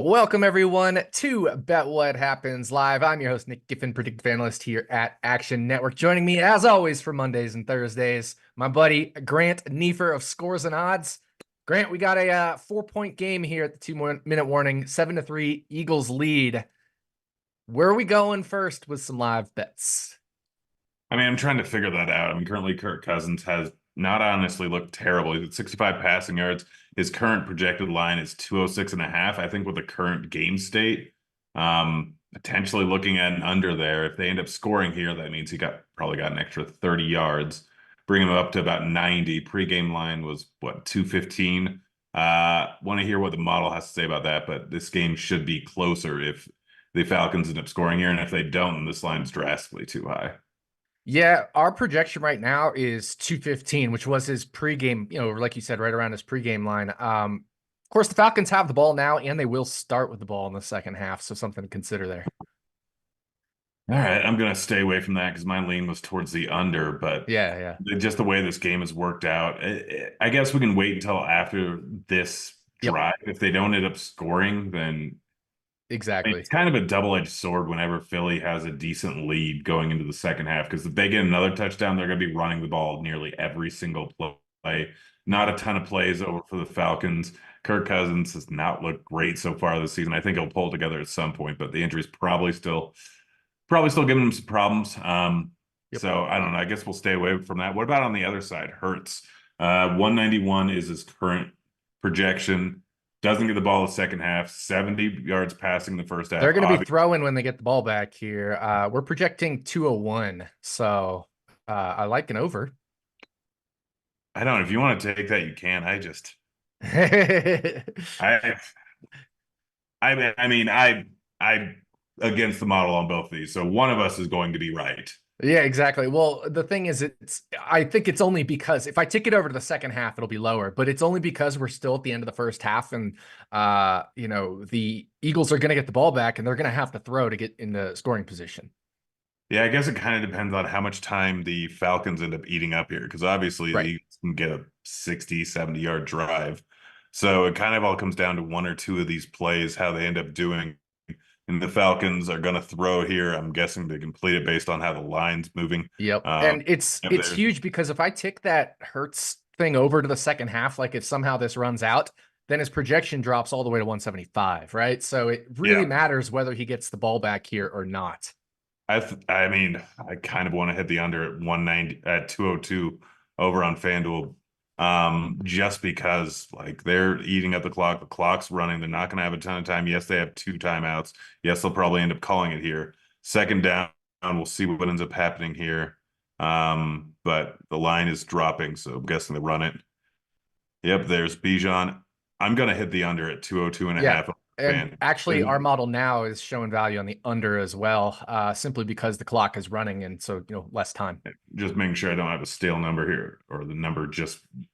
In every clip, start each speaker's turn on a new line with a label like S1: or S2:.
S1: Welcome everyone to Bet What Happens Live. I'm your host, Nick Giffen, predictive analyst here at Action Network. Joining me as always for Mondays and Thursdays, my buddy Grant Neefer of Scores and Odds. Grant, we got a 4-point game here at the 2-minute warning, 7-3 Eagles lead. Where are we going first with some live bets?
S2: I'm trying to figure that out. Currently Kirk Cousins has not honestly looked terrible. He's at 65 passing yards. His current projected line is 206.5. I think with the current game state, potentially looking at an under there. If they end up scoring here, that means he probably got an extra 30 yards, bring him up to about 90. Pre-game line was what, 215. Want to hear what the model has to say about that, but this game should be closer if the Falcons end up scoring here, and if they don't, this line's drastically too high.
S1: Yeah, our projection right now is 215, which was his pregame, like you said, right around his pregame line. Of course, the Falcons have the ball now, and they will start with the ball in the second half, so something to consider there.
S2: All right, I'm going to stay away from that because my lean was towards the under, but
S1: Yeah.
S2: just the way this game has worked out, I guess we can wait until after this drive. If they don't end up scoring, then
S1: Exactly.
S2: it's kind of a double-edged sword whenever Philly has a decent lead going into the second half, because if they get another touchdown, they're going to be running the ball nearly every single play. Not a ton of plays over for the Falcons. Kirk Cousins has not looked great so far this season. I think he'll pull together at some point, but the injury's probably still giving him some problems. So I don't know. I guess we'll stay away from that. What about on the other side? Hurts. 191 is his current projection. Doesn't get the ball the second half, 70 yards passing the first half.
S1: They're going to be throwing when they get the ball back here. We're projecting 201. So I like an over.
S2: I don't know. If you want to take that, you can. I against the model on both of these. So one of us is going to be right.
S1: Yeah, exactly. Well, the thing is, I think it's only because if I take it over to the second half, it'll be lower, but it's only because we're still at the end of the first half, and the Eagles are going to get the ball back and they're going to have to throw to get in the scoring position.
S2: Yeah, I guess it kind of depends on how much time the Falcons end up eating up here, because obviously the Eagles can get a 60, 70-yard drive. So it kind of all comes down to one or two of these plays, how they end up doing. And the Falcons are going to throw here. I'm guessing they complete it based on how the line's moving.
S1: Yep. And it's huge because if I tick that Hurts thing over to the second half, like if somehow this runs out, then his projection drops all the way to 175, right? So it really matters whether he gets the ball back here or not.
S2: I kind of want to hit the under at 190 at 202 over on FanDuel. Just because like they're eating up the clock's running, they're not going to have a ton of time. Yes, they have 2 timeouts. Yes, they'll probably end up calling it here. Second down, we'll see what ends up happening here. But the line is dropping, so I'm guessing they run it. Yep, there's Bijan. I'm going to hit the under at 202.5.
S1: And actually, our model now is showing value on the under as well, simply because the clock is running, and so less time.
S2: Just making sure I don't have a stale number here, or the number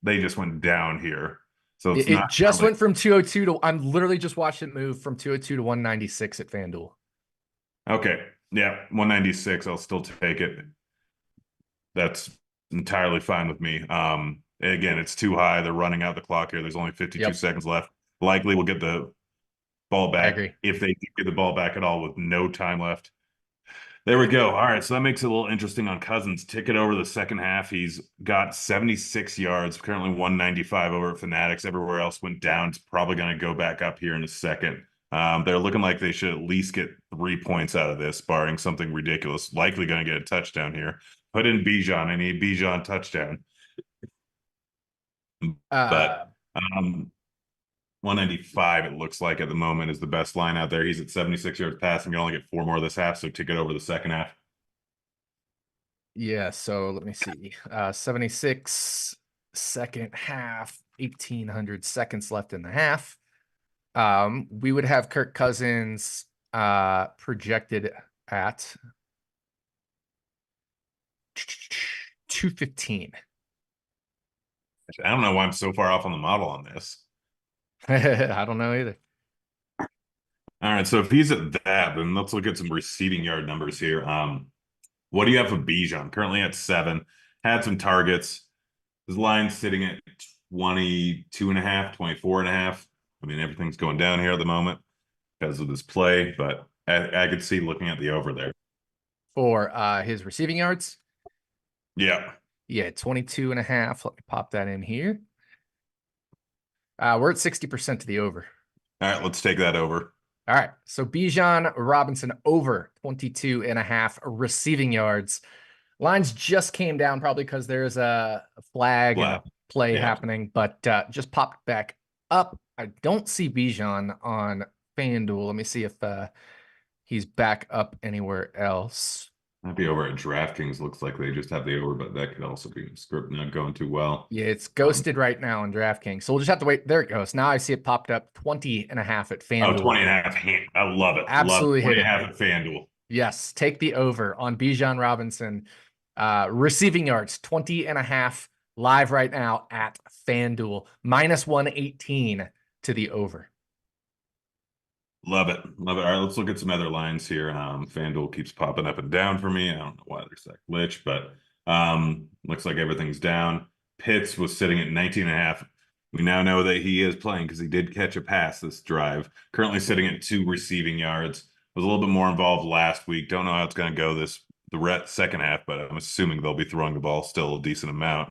S2: they just went down here. So
S1: it just went from 202 to I'm literally just watching it move from 202 to 196 at FanDuel.
S2: Okay, yeah, 196. I'll still take it. That's entirely fine with me. Again, it's too high. They're running out the clock here. There's only 52 seconds left. Likely we'll get the ball back if they get the ball back at all with no time left. There we go. All right, so that makes it a little interesting on Cousins. Ticket over the second half. He's got 76 yards, currently 195 over at Fanatics. Everywhere else went down. It's probably going to go back up here in a second. They're looking like they should at least get 3 points out of this, barring something ridiculous. Likely going to get a touchdown here. Put in Bijan. I need Bijan touchdown. But 195, it looks like at the moment, is the best line out there. He's at 76 yards passing. You only get 4 more this half, so ticket over the second half.
S1: Yeah, so let me see. 76 second half, 1,800 seconds left in the half. We would have Kirk Cousins projected at 215.
S2: I don't know why I'm so far off on the model on this.
S1: I don't know either.
S2: All right, so if he's at that, then let's look at some receiving yard numbers here. What do you have for Bijan? Currently at 7. Had some targets. His line's sitting at 22.5, 24.5. Everything's going down here at the moment. because of this play, but I could see looking at the over there.
S1: For his receiving yards.
S2: Yeah.
S1: Yeah, 22.5. Let me pop that in here. We're at 60% to the over.
S2: All right, let's take that over.
S1: All right. So Bijan Robinson over 22.5 receiving yards. Lines just came down probably because there's a flag and a play happening, but just popped back up. I don't see Bijan on FanDuel. Let me see if he's back up anywhere else.
S2: Might be over at DraftKings. Looks like they just have the over, but that could also be script not going too well.
S1: Yeah, it's ghosted right now on DraftKings. So we'll just have to wait. There it goes. Now I see it popped up 20.5 at FanDuel.
S2: Oh, 20.5. I love it.
S1: Absolutely
S2: love it.
S1: hit it.
S2: 20.5 at FanDuel.
S1: Yes, take the over on Bijan Robinson. Receiving yards, 20.5 live right now at FanDuel. -118 to the over.
S2: Love it. Love it. All right, let's look at some other lines here. FanDuel keeps popping up and down for me. I don't know why there's that glitch, but looks like everything's down. Pitts was sitting at 19.5. We now know that he is playing because he did catch a pass this drive. Currently sitting at 2 receiving yards. Was a little bit more involved last week. Don't know how it's going to go the second half, but I'm assuming they'll be throwing the ball still a decent amount.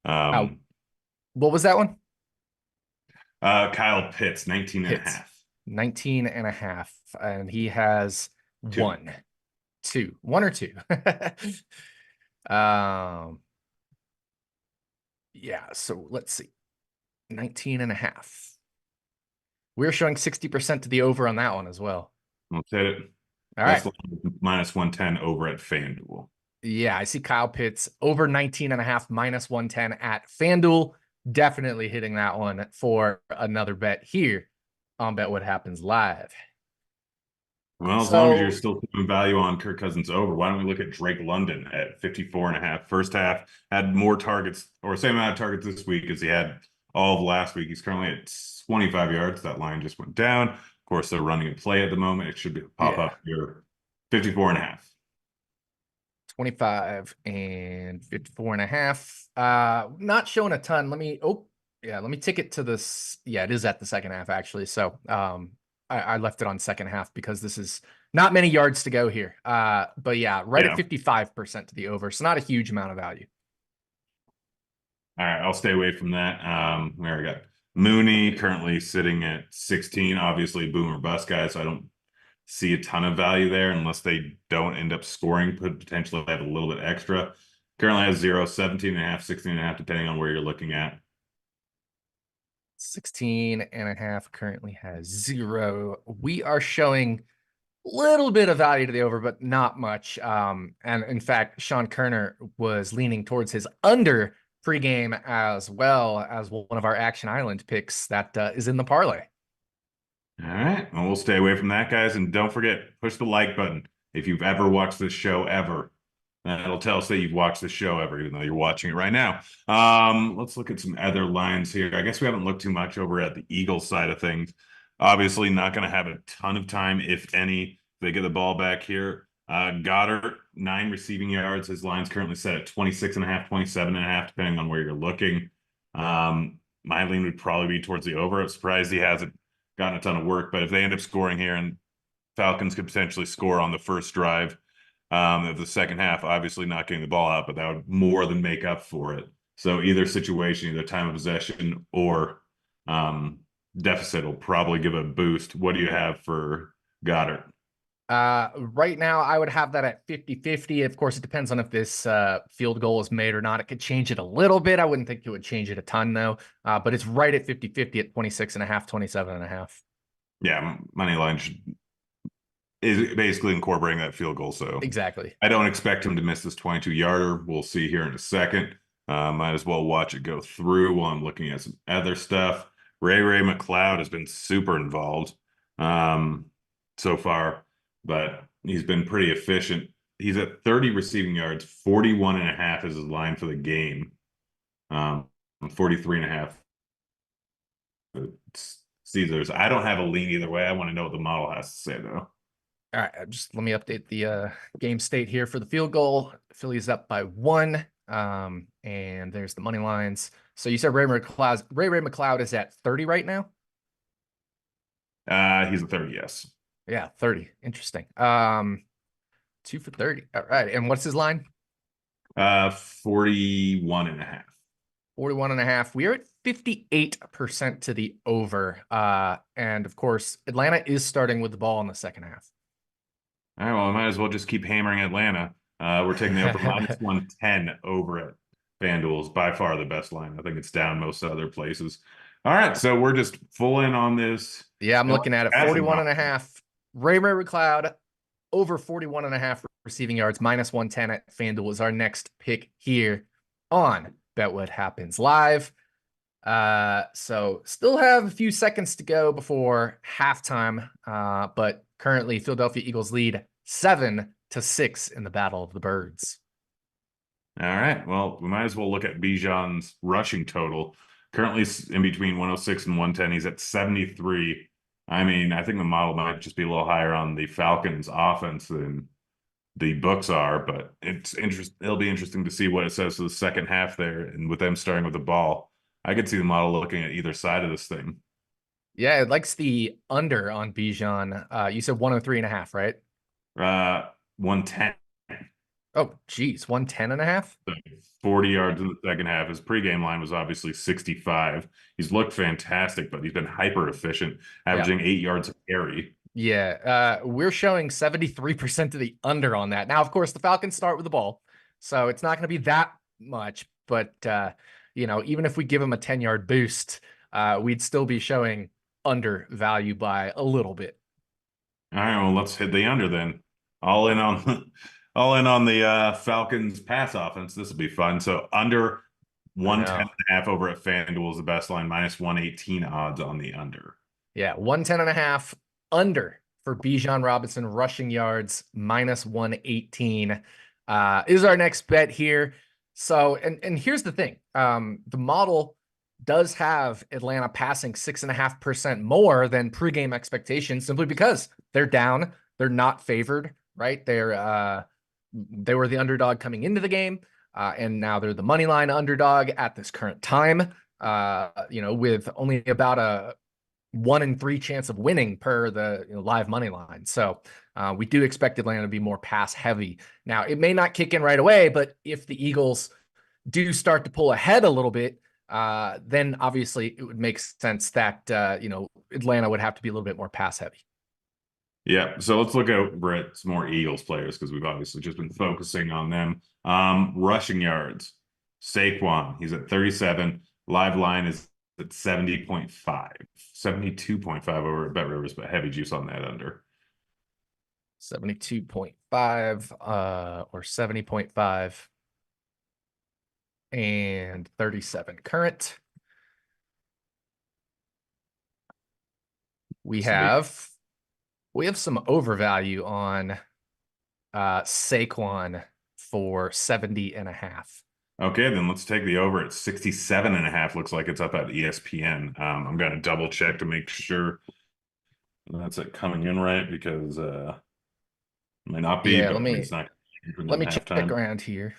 S1: What was that one?
S2: Kyle Pitts, 19.5.
S1: 19.5. And he has one or two. Yeah, so let's see. 19.5. We're showing 60% to the over on that one as well.
S2: Let's hit it.
S1: All right.
S2: -110 over at FanDuel.
S1: Yeah, I see Kyle Pitts over 19.5, -110 at FanDuel. Definitely hitting that one for another bet here on Bet What Happens Live.
S2: Well, as long as you're still putting value on Kirk Cousins over, why don't we look at Drake London at 54.5? First half had more targets or same amount of targets this week as he had all of last week. He's currently at 25 yards. That line just went down. Of course, they're running a play at the moment. It should pop up here. 54.5.
S1: 25 and 54.5. Not showing a ton. Let me tick it to this. Yeah, it is at the second half actually. So I left it on second half because this is not many yards to go here. But yeah, right at 55% to the over. So not a huge amount of value.
S2: All right, I'll stay away from that. We already got Mooney currently sitting at 16, obviously boom or bust guy. So I don't see a ton of value there unless they don't end up scoring, could potentially have a little bit extra. Currently has 0, 17.5, 16.5, depending on where you're looking at.
S1: 16.5 currently has 0. We are showing a little bit of value to the over, but not much. And in fact, Sean Kerner was leaning towards his under pregame as well as one of our Action Island picks that is in the parlay.
S2: All right. Well, we'll stay away from that, guys. And don't forget, push the like button if you've ever watched this show ever. It'll tell us that you've watched the show ever, even though you're watching it right now. Let's look at some other lines here. I guess we haven't looked too much over at the Eagles side of things. Obviously, not going to have a ton of time, if any. They get the ball back here. Goddard, 9 receiving yards. His line's currently set at 26.5, 27.5, depending on where you're looking. My lean would probably be towards the over. I'm surprised he hasn't gotten a ton of work, but if they end up scoring here and Falcons could potentially score on the first drive of the second half, obviously not getting the ball out, but that would more than make up for it. So either situation, either time of possession or deficit will probably give a boost. What do you have for Goddard?
S1: Right now, I would have that at 50-50. Of course, it depends on if this field goal is made or not. It could change it a little bit. I wouldn't think it would change it a ton, though. But it's right at 50-50 at 26.5, 27.5.
S2: Yeah, money line is basically incorporating that field goal. So
S1: exactly.
S2: I don't expect him to miss this 22-yarder. We'll see here in a second. Might as well watch it go through while I'm looking at some other stuff. Ray McLeod has been super involved so far, but he's been pretty efficient. He's at 30 receiving yards, 41.5 is his line for the game. 43.5. Caesars. I don't have a lean either way. I want to know what the model has to say, though.
S1: All right, just let me update the game state here for the field goal. Philly's up by 1, and there's the money lines. So you said Ray McLeod is at 30 right now?
S2: He's a 30, yes.
S1: Yeah, 30. Interesting. 2 for 30. All right. And what's his line?
S2: 41 and a half.
S1: 41 and a half. We are at 58% to the over. And of course, Atlanta is starting with the ball in the second half.
S2: All right, well, I might as well just keep hammering Atlanta. We're taking the over minus 110 over at FanDuel's by far the best line. I think it's down most other places. All right, so we're just full in on this.
S1: Yeah, I'm looking at it. 41 and a half. Ray McCloud over 41 and a half receiving yards, minus 110 at FanDuel is our next pick here on Bet What Happens Live. So still have a few seconds to go before halftime. But currently Philadelphia Eagles lead 7-6 in the Battle of the Birds.
S2: All right. Well, we might as well look at Bijan's rushing total. Currently in between 106 and 110. He's at 73. I mean, I think the model might just be a little higher on the Falcons offense than the books are, but it'll be interesting to see what it says for the second half there. And with them starting with the ball, I could see the model looking at either side of this thing.
S1: Yeah, it likes the under on Bijan. You said 103 and a half, right?
S2: 110.
S1: Oh, geez, 110 and a half?
S2: 40 yards in the second half. His pregame line was obviously 65. He's looked fantastic, but he's been hyper efficient, averaging 8 yards a carry.
S1: Yeah, we're showing 73% to the under on that. Now, of course, the Falcons start with the ball, so it's not going to be that much. But, even if we give them a 10-yard boost, we'd still be showing under value by a little bit.
S2: All right, well, let's hit the under then. All in on the Falcons pass offense. This will be fun. So under 110 and a half over at FanDuel is the best line, minus 118 odds on the under.
S1: Yeah, 110 and a half under for Bijan Robinson rushing yards, minus 118 is our next bet here. So, and here's the thing. The model does have Atlanta passing 6.5% more than pregame expectations simply because they're down. They're not favored, right? They were the underdog coming into the game, and now they're the money line underdog at this current time. With only about a 1 in 3 chance of winning per the live money line. So we do expect Atlanta to be more pass heavy. Now, it may not kick in right away, but if the Eagles do start to pull ahead a little bit, then obviously it would make sense that Atlanta would have to be a little bit more pass heavy.
S2: Yeah, so let's look at some more Eagles players because we've obviously just been focusing on them. Rushing yards, Saquon, he's at 37. Live line is at 70.5, 72.5 over at Bet Rivers, but heavy juice on that under.
S1: 72.5 or 70.5 and 37 current. We have some overvalue on Saquon for 70 and a half.
S2: Okay, then let's take the over at 67 and a half. Looks like it's up at ESPN. I'm going to double check to make sure that's it coming in right because it may not be.
S1: Yeah,
S2: but
S1: let me check around here.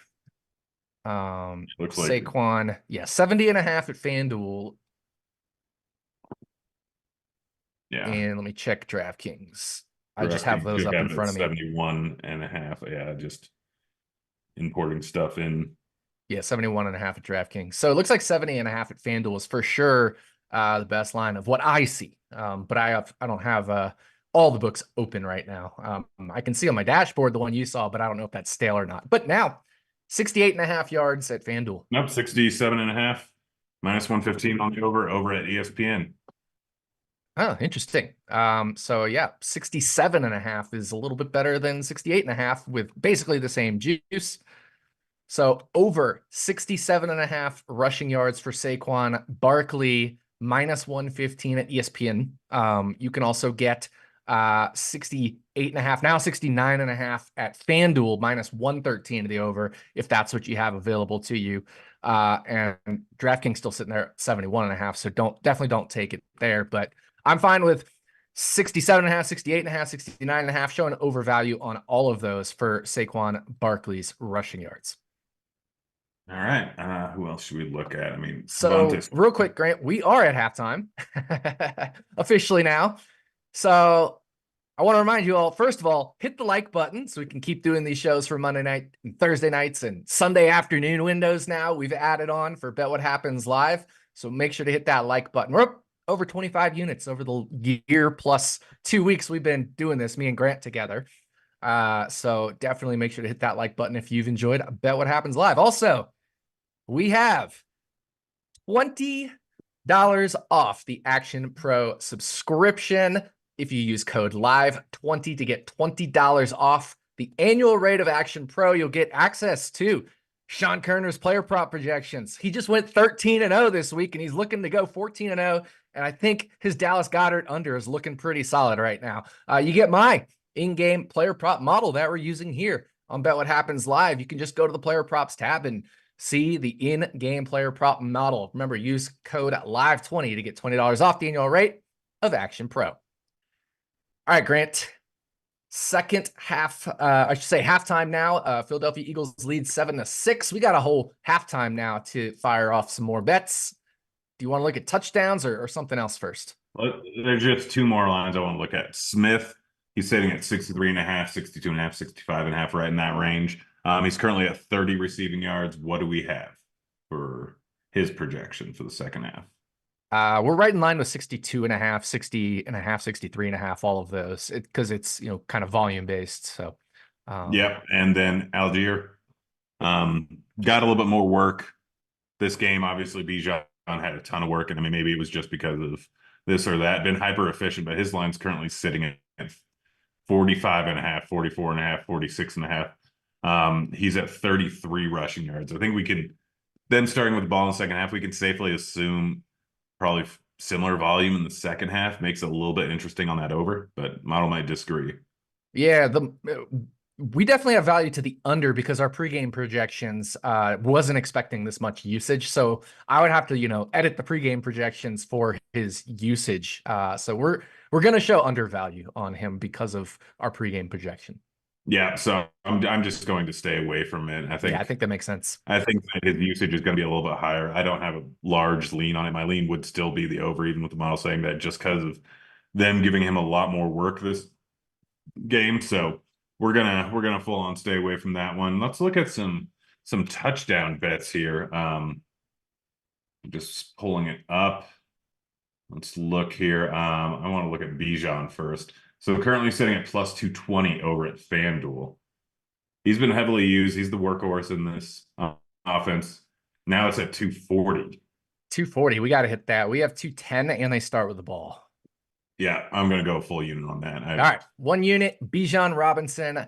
S2: Looks
S1: Saquon,
S2: like
S1: 70 and a half at FanDuel.
S2: Yeah.
S1: And let me check DraftKings. I just have those up in front of me.
S2: 71 and a half. Yeah, just importing stuff in.
S1: Yeah, 71 and a half at DraftKings. So it looks like 70 and a half at FanDuel is for sure the best line of what I see. But I don't have all the books open right now. I can see on my dashboard the one you saw, but I don't know if that's stale or not. But now 68 and a half yards at FanDuel.
S2: Nope, 67 and a half. Minus 115 on the over at ESPN.
S1: Oh, interesting. So yeah, 67 and a half is a little bit better than 68 and a half with basically the same juice. So over 67 and a half rushing yards for Saquon. Barkley, minus 115 at ESPN. You can also get 68 and a half, now 69 and a half at FanDuel, minus 113 to the over, if that's what you have available to you. And DraftKings still sitting there at 71 and a half. So definitely don't take it there, but I'm fine with 67 and a half, 68 and a half, 69 and a half, showing overvalue on all of those for Saquon Barkley's rushing yards.
S2: All right. Who else should we look at? I mean,
S1: so real quick, Grant, we are at halftime officially now. So I want to remind you all, first of all, hit the like button so we can keep doing these shows for Monday night and Thursday nights and Sunday afternoon windows now. We've added on for Bet What Happens Live. So make sure to hit that like button. We're up over 25 units over the year plus 2 weeks we've been doing this, me and Grant together. So definitely make sure to hit that like button if you've enjoyed Bet What Happens Live. Also, we have $20 off the Action Pro subscription if you use code LIVE20 to get $20 off the annual rate of Action Pro. You'll get access to Sean Kerner's player prop projections. He just went 13-0 this week, and he's looking to go 14-0. And I think his Dallas Goedert under is looking pretty solid right now. You get my in-game player prop model that we're using here on Bet What Happens Live. You can just go to the player props tab and see the in-game player prop model. Remember, use code LIVE20 to get $20 off the annual rate of Action Pro. All right, Grant. Second half, I should say halftime now. Philadelphia Eagles lead 7-6. We got a whole halftime now to fire off some more bets. Do you want to look at touchdowns or something else first?
S2: Well, there's just two more lines I want to look at. Smith, he's sitting at 63.5, 62.5, 65.5, right in that range. He's currently at 30 receiving yards. What do we have for his projection for the second half?
S1: We're right in line with 62.5, 60.5, 63.5, all of those, because it's kind of volume based. So,
S2: yep. And then Algier got a little bit more work this game. Obviously, Bijan had a ton of work, and I mean, maybe it was just because of this or that. Been hyper efficient, but his line's currently sitting at 45.5, 44.5, 46.5. He's at 33 rushing yards. I think we can then, starting with the ball in the second half, we can safely assume probably similar volume in the second half. Makes it a little bit interesting on that over, but model might disagree.
S1: Yeah, we definitely have value to the under because our pregame projections wasn't expecting this much usage. So I would have to, edit the pregame projections for his usage. So we're going to show undervalue on him because of our pregame projection.
S2: Yeah, so I'm just going to stay away from it. I think
S1: that makes sense.
S2: I think that his usage is going to be a little bit higher. I don't have a large lean on it. My lean would still be the over, even with the model saying that, just because of them giving him a lot more work this game. So we're gonna full on stay away from that one. Let's look at some touchdown bets here. Just pulling it up. Let's look here. I want to look at Bijan first. So currently sitting at plus 220 over at FanDuel. He's been heavily used. He's the workhorse in this offense. Now it's at 240.
S1: 240. We got to hit that. We have 210, and they start with the ball.
S2: Yeah, I'm going to go full unit on that.
S1: All right. 1 unit, Bijan Robinson,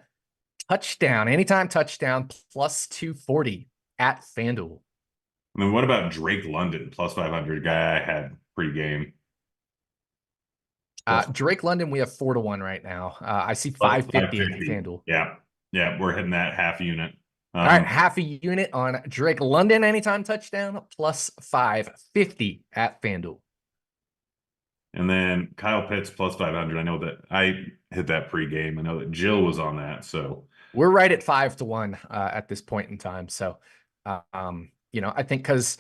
S1: touchdown, anytime touchdown, plus 240 at FanDuel.
S2: I mean, what about Drake London, plus 500, guy I had pregame?
S1: Drake London, we have 4-1 right now. I see 550 at FanDuel.
S2: Yeah, we're hitting that half unit.
S1: All right, half a unit on Drake London anytime touchdown, plus 550 at FanDuel.
S2: And then Kyle Pitts plus 500. I know that I hit that pregame. I know that Jill was on that. So
S1: we're right at 5-1 at this point in time. So, I think because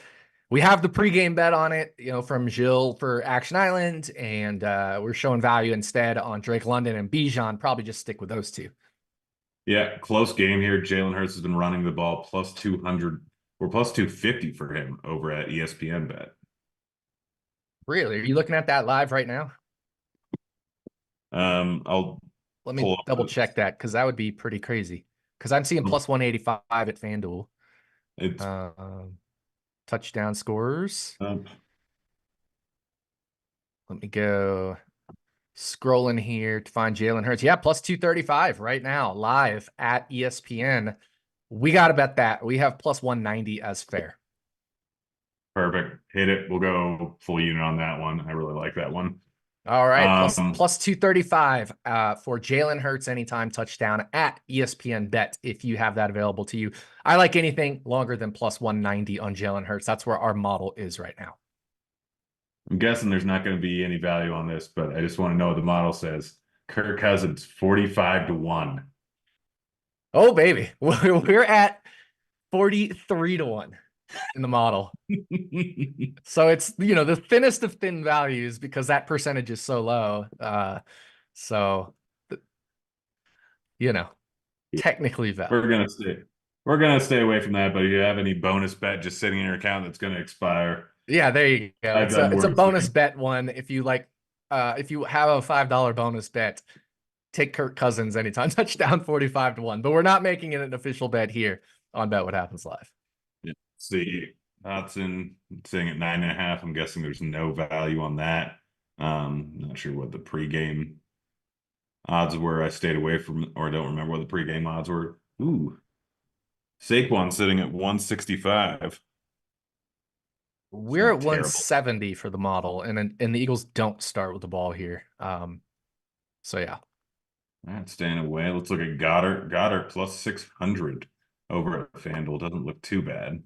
S1: we have the pregame bet on it, from Jill for Action Island, and we're showing value instead on Drake London and Bijan. Probably just stick with those two.
S2: Yeah, close game here. Jalen Hurts has been running the ball plus 200 or plus 250 for him over at ESPN Bet.
S1: Really? Are you looking at that live right now? Let me double check that, because that would be pretty crazy. Because I'm seeing plus 185 at FanDuel. Touchdown scorers. Let me go scrolling here to find Jalen Hurts. Yeah, plus 235 right now, live at ESPN. We got to bet that. We have plus 190 as fair.
S2: Perfect. Hit it. We'll go full unit on that one. I really like that one.
S1: All right. Plus 235 for Jalen Hurts anytime touchdown at ESPN Bet, if you have that available to you. I like anything longer than plus 190 on Jalen Hurts. That's where our model is right now.
S2: I'm guessing there's not going to be any value on this, but I just want to know what the model says. Kirk Cousins, 45-1.
S1: Oh, baby. We're at 43-1. in the model. So it's, the thinnest of thin values because that percentage is so low. So, you know, technically valid.
S2: We're gonna stay. We're gonna stay away from that. But if you have any bonus bet just sitting in your account that's gonna expire,
S1: Yeah, there you go.
S2: I'd
S1: It's a
S2: worry.
S1: bonus bet one. If you have a $5 bonus bet, take Kirk Cousins anytime touchdown 45-1. But we're not making it an official bet here on Bet What Happens Live.
S2: Yeah. See, Dotson sitting at 9.5. I'm guessing there's no value on that. Not sure what the pregame odds were. I stayed away from, or I don't remember what the pregame odds were. Ooh, Saquon sitting at 165. It's
S1: We're
S2: not
S1: at
S2: terrible.
S1: 170 for the model, and the Eagles don't start with the ball here. So yeah.
S2: All right, staying away. Let's look at Goddard. Goddard plus 600 over at FanDuel. Doesn't look too bad.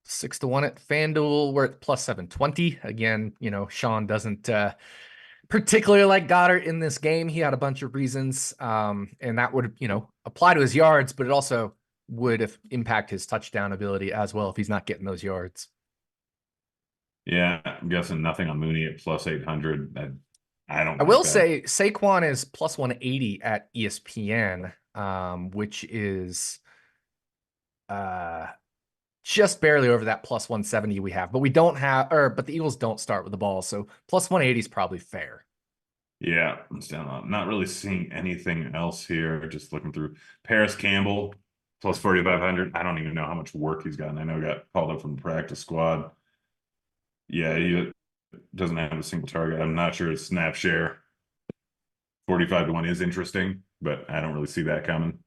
S1: 6-1 at FanDuel. We're at plus 720. Again, Sean doesn't particularly like Goddard in this game. He had a bunch of reasons, and that would, apply to his yards, but it also would impact his touchdown ability as well if he's not getting those yards.
S2: Yeah, I'm guessing nothing on Mooney at plus 800. I don't
S1: I
S2: like
S1: will
S2: that.
S1: say Saquon is plus 180 at ESPN, which is just barely over that plus 170 we have, but but the Eagles don't start with the ball. So plus 180 is probably fair.
S2: Yeah, it's down. I'm not really seeing anything else here. Just looking through Paris Campbell plus 4,500. I don't even know how much work he's gotten. I know he got called up from the practice squad. Yeah, he doesn't have a single target. I'm not sure his snap share 45-1 is interesting, but I don't really see that coming.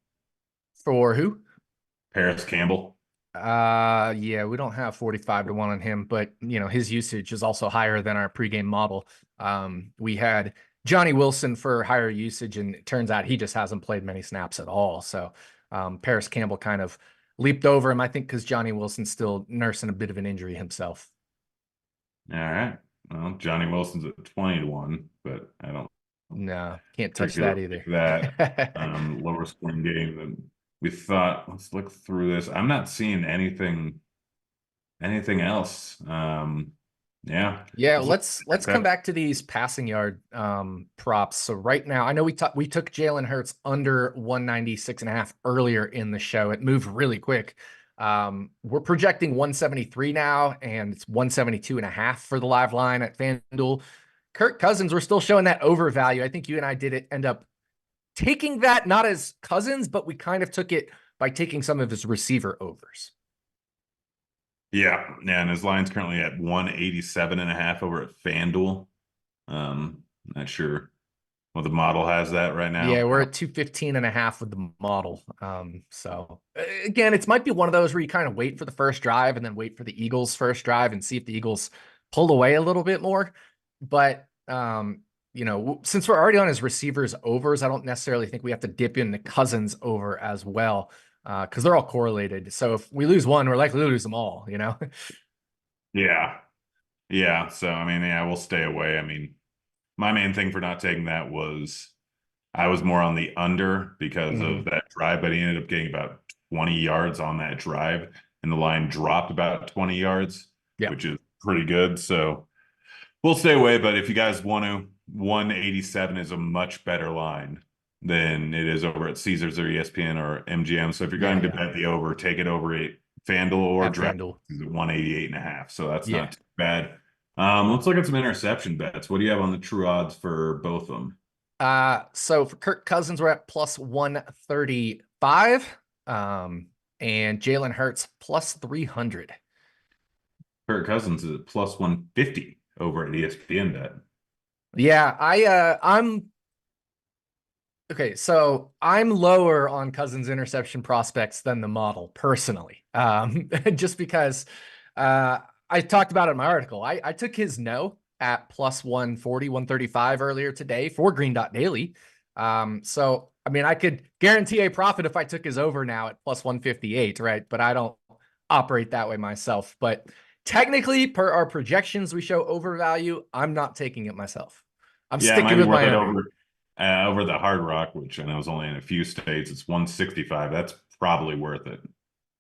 S1: For who?
S2: Paris Campbell.
S1: Yeah, we don't have 45-1 on him, but his usage is also higher than our pregame model. We had Johnny Wilson for higher usage, and it turns out he just hasn't played many snaps at all. So Paris Campbell kind of leaped over him, I think, because Johnny Wilson's still nursing a bit of an injury himself.
S2: All right. Well, Johnny Wilson's at 20-1, but I don't
S1: No, can't touch that
S2: particularly
S1: either.
S2: like that. Lower scoring game than we thought. Let's look through this. I'm not seeing anything else. Yeah.
S1: Yeah,
S2: Let's
S1: let's come back to these passing yard props. So right now, I know we took Jalen Hurts under 196.5 earlier in the show. It moved really quick. We're projecting 173 now, and it's 172.5 for the live line at FanDuel. Kirk Cousins, we're still showing that overvalue. I think you and I end up taking that not as Cousins, but we kind of took it by taking some of his receiver overs.
S2: Yeah, and his line's currently at 187.5 over at FanDuel. Not sure what the model has that right now.
S1: Yeah, we're at 215.5 with the model. So again, it might be one of those where you kind of wait for the first drive and then wait for the Eagles' first drive and see if the Eagles pull away a little bit more. But since we're already on his receivers overs, I don't necessarily think we have to dip in the Cousins over as well, because they're all correlated. So if we lose one, we're likely to lose them all,
S2: Yeah. Yeah. So I mean, yeah, we'll stay away. I mean, my main thing for not taking that was I was more on the under because of that drive, but he ended up getting about 20 yards on that drive, and the line dropped about 20 yards, which is pretty good. So we'll stay away. But if you guys want to, 187 is a much better line than it is over at Caesars or ESPN or MGM. So if you're going to bet the over, take it over at FanDuel or Draft at 188.5. So that's not too bad. Let's look at some interception bets. What do you have on the true odds for both of them?
S1: So for Kirk Cousins, we're at plus 135. And Jalen Hurts plus 300.
S2: Kirk Cousins is at plus 150 over at ESPN bet.
S1: Yeah, I'm okay. So I'm lower on Cousins interception prospects than the model personally. Just because I talked about it in my article. I took his no at plus 140, 135 earlier today for Green Dot Daily. So I mean, I could guarantee a profit if I took his over now at plus 158, right? But I don't operate that way myself. But technically, per our projections, we show overvalue. I'm not taking it myself. I'm sticking with my
S2: over the Hard Rock, which I know is only in a few states. It's 165. That's probably worth it.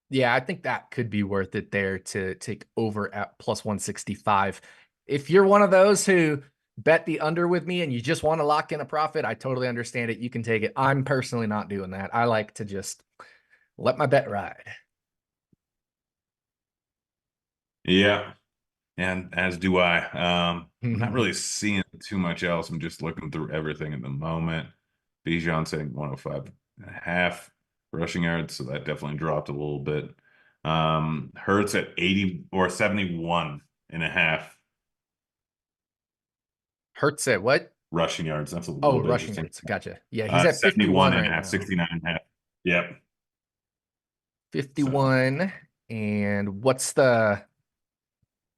S1: Yeah, I think that could be worth it there to take over at plus 165. If you're one of those who bet the under with me and you just want to lock in a profit, I totally understand it. You can take it. I'm personally not doing that. I like to just let my bet ride.
S2: Yeah, and as do I. I'm not really seeing too much else. I'm just looking through everything at the moment. Bijan saying 105.5 rushing yards, so that definitely dropped a little bit. Hurts at 80 or 71.5
S1: Hurts it. What?
S2: rushing yards. That's a
S1: Oh,
S2: little bit
S1: rushing
S2: interesting.
S1: yards. Gotcha. Yeah, he's at
S2: 71
S1: 51
S2: and a
S1: right
S2: half,
S1: now.
S2: 69.5. Yep. So
S1: 51. And what's the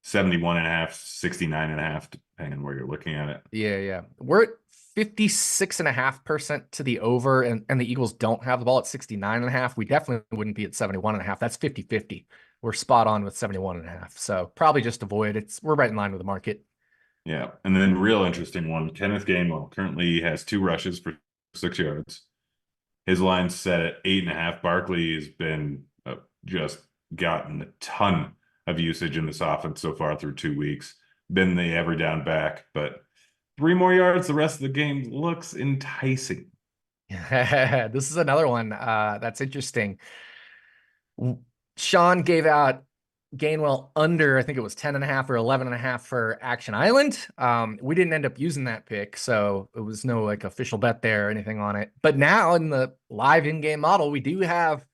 S2: 71.5, 69.5, depending on where you're looking at it.
S1: yeah. We're at 56.5% to the over, and the Eagles don't have the ball at 69.5. We definitely wouldn't be at 71.5. That's 50-50. We're spot on with 71.5. So probably just avoid it. We're right in line with the market.
S2: Yeah. And then real interesting one, Kenneth Gainwell currently has 2 rushes for 6 yards. His line's set at 8.5. Barkley has been just gotten a ton of usage in this offense so far through 2 weeks. Been the every down back, but 3 more yards the rest of the game looks enticing.
S1: This is another one that's interesting. Sean gave out Gainwell under, I think it was 10.5 or 11.5 for Action Island. We didn't end up using that pick, so it was no like official bet there or anything on it. But now in the live in-game model, we do have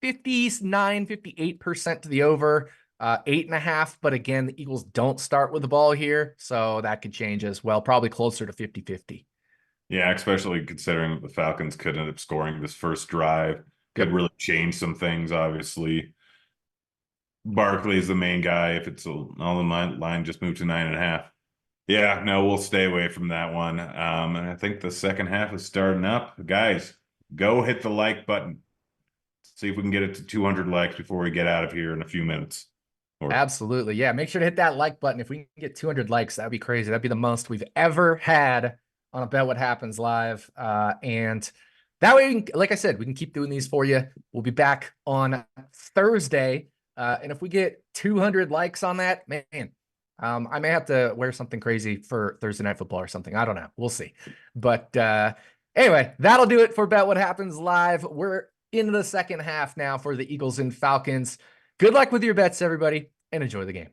S1: 58% to the over, 8.5. But again, the Eagles don't start with the ball here, so that could change as well. Probably closer to 50-50.
S2: Yeah, especially considering the Falcons could end up scoring this first drive. Could
S1: Yep.
S2: really change some things, obviously. Barkley is the main guy. If it's all the line just moved to 9.5. Yeah, no, we'll stay away from that one. And I think the second half is starting up. Guys, go hit the like button. See if we can get it to 200 likes before we get out of here in a few minutes. Or
S1: Absolutely. Yeah. Make sure to hit that like button. If we can get 200 likes, that'd be crazy. That'd be the most we've ever had on a Bet What Happens Live. And that way, like I said, we can keep doing these for you. We'll be back on Thursday. And if we get 200 likes on that, man, I may have to wear something crazy for Thursday Night Football or something. I don't know. We'll see. But anyway, that'll do it for Bet What Happens Live. We're into the second half now for the Eagles and Falcons. Good luck with your bets, everybody, and enjoy the game.